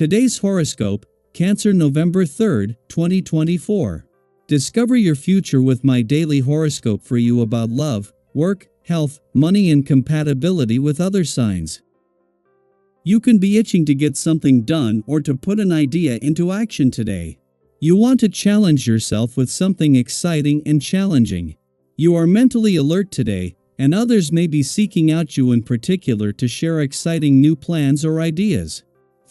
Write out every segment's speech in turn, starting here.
Today's horoscope, Cancer November 3rd, 2024. Discover your future with my daily horoscope for you about love, work, health, money and compatibility with other signs. You can be itching to get something done or to put an idea into action today. You want to challenge yourself with something exciting and challenging. You are mentally alert today, and others may be seeking out you in particular to share exciting new plans or ideas.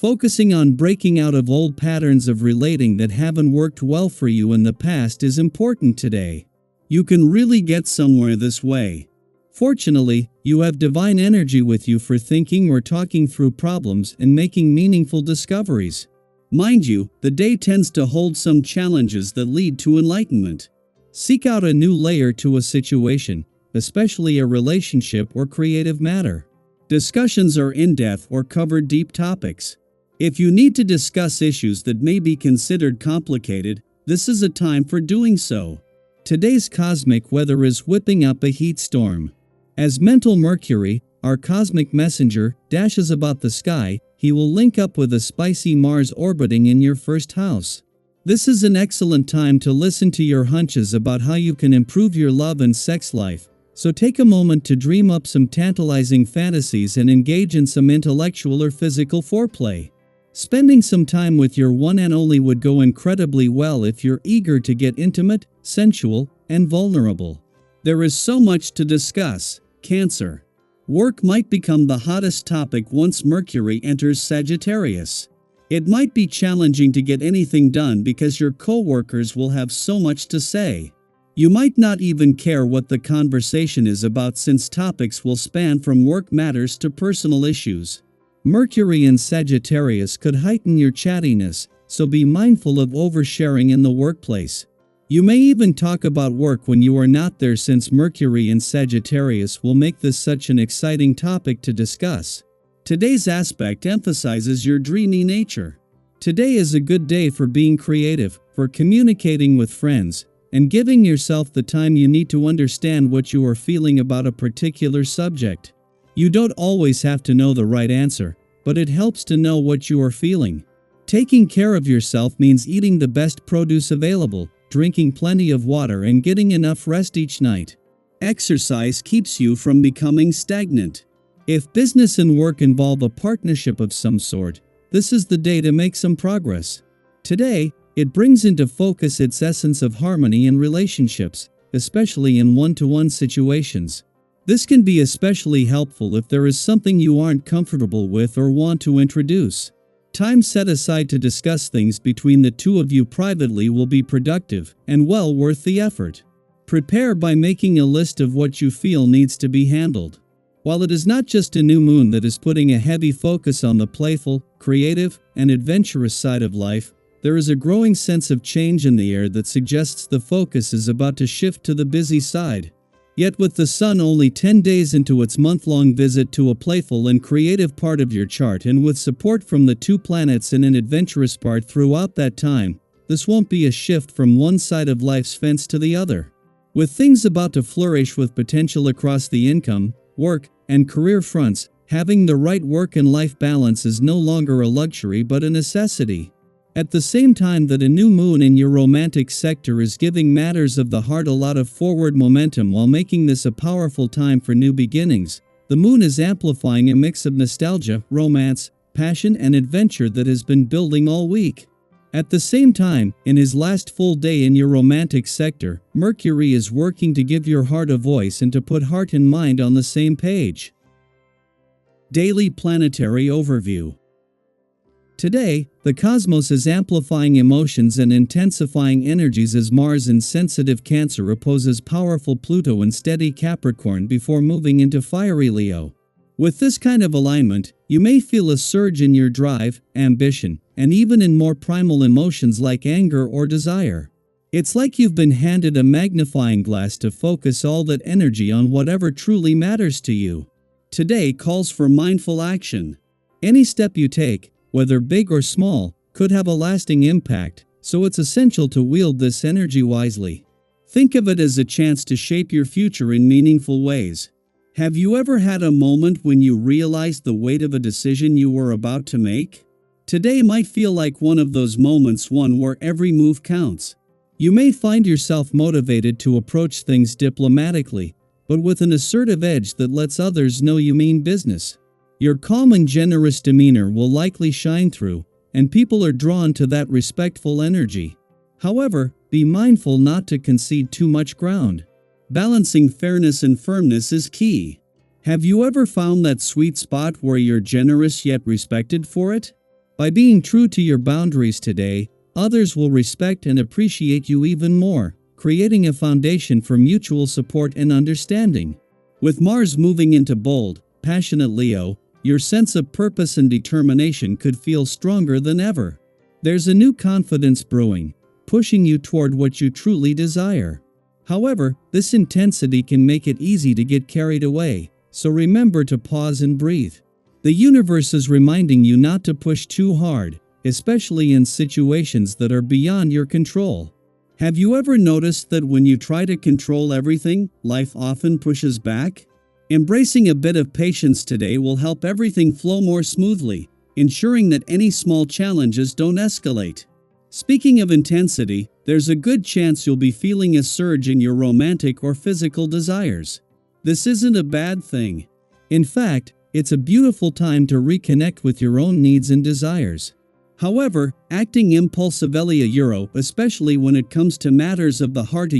Focusing on breaking out of old patterns of relating that haven't worked well for you in the past is important today. You can really get somewhere this way. Fortunately, you have divine energy with you for thinking or talking through problems and making meaningful discoveries. Mind you, the day tends to hold some challenges that lead to enlightenment. Seek out a new layer to a situation, especially a relationship or creative matter. Discussions are in-depth or cover deep topics. If you need to discuss issues that may be considered complicated, this is a time for doing so. Today's cosmic weather is whipping up a heat storm. As mental Mercury, our cosmic messenger, dashes about the sky, he will link up with a spicy Mars orbiting in your first house. This is an excellent time to listen to your hunches about how you can improve your love and sex life, so take a moment to dream up some tantalizing fantasies and engage in some intellectual or physical foreplay. Spending some time with your one and only would go incredibly well if you're eager to get intimate, sensual, and vulnerable. There is so much to discuss, Cancer. Work might become the hottest topic once Mercury enters Sagittarius. It might be challenging to get anything done because your co-workers will have so much to say. You might not even care what the conversation is about since topics will span from work matters to personal issues. Mercury in Sagittarius could heighten your chattiness, so be mindful of oversharing in the workplace. You may even talk about work when you are not there since Mercury in Sagittarius will make this such an exciting topic to discuss. Today's aspect emphasizes your dreamy nature. Today is a good day for being creative, for communicating with friends, and giving yourself the time you need to understand what you are feeling about a particular subject. You don't always have to know the right answer, but it helps to know what you are feeling. Taking care of yourself means eating the best produce available, drinking plenty of water and getting enough rest each night. Exercise keeps you from becoming stagnant. If business and work involve a partnership of some sort, this is the day to make some progress. Today, it brings into focus its essence of harmony in relationships, especially in one-to-one situations. This can be especially helpful if there is something you aren't comfortable with or want to introduce. Time set aside to discuss things between the two of you privately will be productive and well worth the effort. Prepare by making a list of what you feel needs to be handled. While it is not just a new moon that is putting a heavy focus on the playful, creative, and adventurous side of life, there is a growing sense of change in the air that suggests the focus is about to shift to the busy side. Yet with the sun only 10 days into its month-long visit to a playful and creative part of your chart and with support from the two planets in an adventurous part throughout that time, this won't be a shift from one side of life's fence to the other. With things about to flourish with potential across the income, work, and career fronts, having the right work and life balance is no longer a luxury but a necessity. At the same time that a new moon in your romantic sector is giving matters of the heart a lot of forward momentum while making this a powerful time for new beginnings, the moon is amplifying a mix of nostalgia, romance, passion and adventure that has been building all week. At the same time, in his last full day in your romantic sector, Mercury is working to give your heart a voice and to put heart and mind on the same page. Daily Planetary Overview. Today, the cosmos is amplifying emotions and intensifying energies as Mars in sensitive Cancer opposes powerful Pluto in steady Capricorn before moving into fiery Leo. With this kind of alignment, you may feel a surge in your drive, ambition, and even in more primal emotions like anger or desire. It's like you've been handed a magnifying glass to focus all that energy on whatever truly matters to you. Today calls for mindful action. Any step you take, whether big or small, could have a lasting impact, so it's essential to wield this energy wisely. Think of it as a chance to shape your future in meaningful ways. Have you ever had a moment when you realized the weight of a decision you were about to make? Today might feel like one of those moments where every move counts. You may find yourself motivated to approach things diplomatically, but with an assertive edge that lets others know you mean business. Your calm and generous demeanor will likely shine through, and people are drawn to that respectful energy. However, be mindful not to concede too much ground. Balancing fairness and firmness is key. Have you ever found that sweet spot where you're generous yet respected for it? By being true to your boundaries today, others will respect and appreciate you even more, creating a foundation for mutual support and understanding. With Mars moving into bold, passionate Leo, your sense of purpose and determination could feel stronger than ever. There's a new confidence brewing, pushing you toward what you truly desire. However, this intensity can make it easy to get carried away, so remember to pause and breathe. The universe is reminding you not to push too hard, especially in situations that are beyond your control. Have you ever noticed that when you try to control everything, life often pushes back? Embracing a bit of patience today will help everything flow more smoothly, ensuring that any small challenges don't escalate. Speaking of intensity, there's a good chance you'll be feeling a surge in your romantic or physical desires. This isn't a bad thing. In fact, it's a beautiful time to reconnect with your own needs and desires. However, acting impulsively especially when it comes to matters of the heart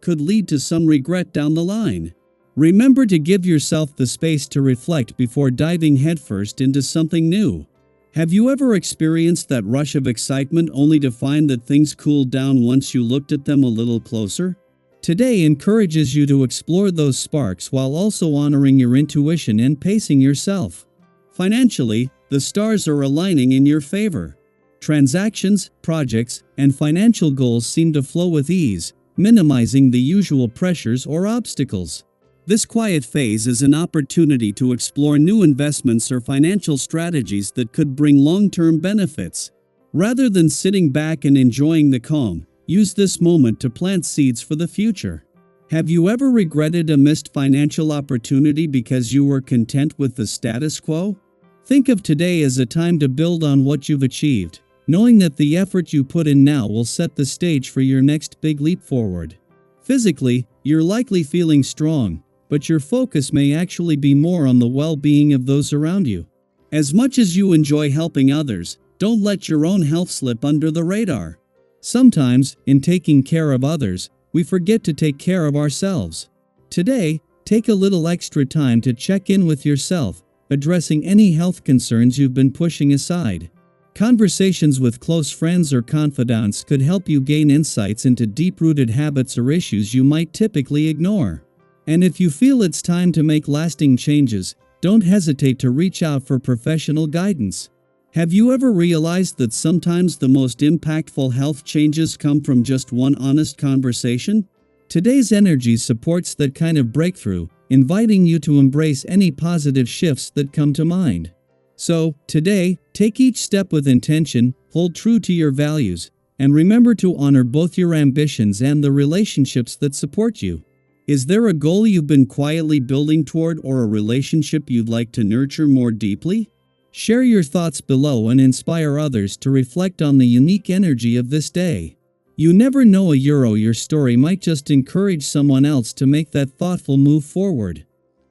could lead to some regret down the line. Remember to give yourself the space to reflect before diving headfirst into something new. Have you ever experienced that rush of excitement only to find that things cooled down once you looked at them a little closer? Today encourages you to explore those sparks while also honoring your intuition and pacing yourself. Financially, the stars are aligning in your favor. Transactions, projects, and financial goals seem to flow with ease, minimizing the usual pressures or obstacles. This quiet phase is an opportunity to explore new investments or financial strategies that could bring long-term benefits. Rather than sitting back and enjoying the calm, use this moment to plant seeds for the future. Have you ever regretted a missed financial opportunity because you were content with the status quo? Think of today as a time to build on what you've achieved, knowing that the effort you put in now will set the stage for your next big leap forward. Physically, you're likely feeling strong, but your focus may actually be more on the well-being of those around you. As much as you enjoy helping others, don't let your own health slip under the radar. Sometimes, in taking care of others, we forget to take care of ourselves. Today, take a little extra time to check in with yourself, addressing any health concerns you've been pushing aside. Conversations with close friends or confidants could help you gain insights into deep-rooted habits or issues you might typically ignore. And if you feel it's time to make lasting changes, don't hesitate to reach out for professional guidance. Have you ever realized that sometimes the most impactful health changes come from just one honest conversation? Today's energy supports that kind of breakthrough, inviting you to embrace any positive shifts that come to mind. So, today, take each step with intention, hold true to your values, and remember to honor both your ambitions and the relationships that support you. Is there a goal you've been quietly building toward or a relationship you'd like to nurture more deeply? Share your thoughts below and inspire others to reflect on the unique energy of this day. You never know, your story might just encourage someone else to make that thoughtful move forward.